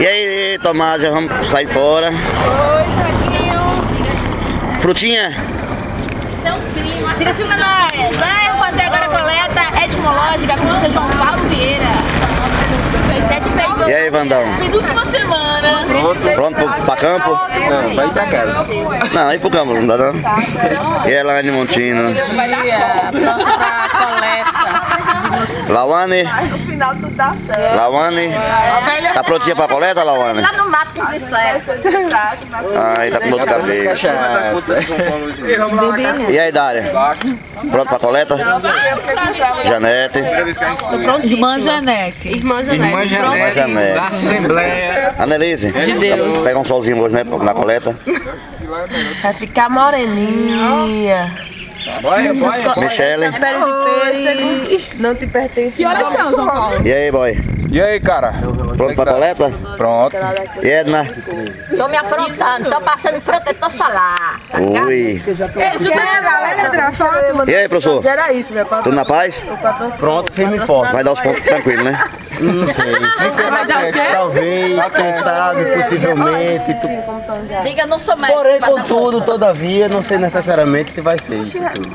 E aí, Tomásia, vamos sair fora. Oi, Joaquinho. Frutinha? São primos. Tira filma nós. Vai fazer agora a coleta etimológica com o seu João Paulo Vieira. E aí, Vandão? Penúltima semana. Pronto pra campo? Não, vai ir pra casa. Não, ir pro campo, não dá não. E Elaine Montino? Pronto pra coleta. Lawane? No final tudo dá certo. Lawane? Tá prontinha pra coleta, Lawane? Lá no mato com sucesso. Ai, tá com dor de cabeça. E aí, Dária? Pronto pra coleta? Janete? Irmã Janete. Irmã Janete, da Assembleia. Anelise? De Deus. Pega um solzinho hoje, né, na coleta. Vai ficar moreninha. Bora. Michele? Pele de pêssego. Não te pertence. Que horas são, João Paulo? E aí, boy? E aí, cara? Pronto pra coleta? Pronto. E Edna? Tô me aprontando, tô passando protetor solar. Ui. E aí, professor? Era isso, meu patrão. Tudo na paz? Pronto, firme e forte. Vai dar os pontos tranquilo, né? Não sei. Talvez, quem sabe, possivelmente. Diga, não sou médico. Porém, contudo, todavia, não sei necessariamente se vai ser isso tudo.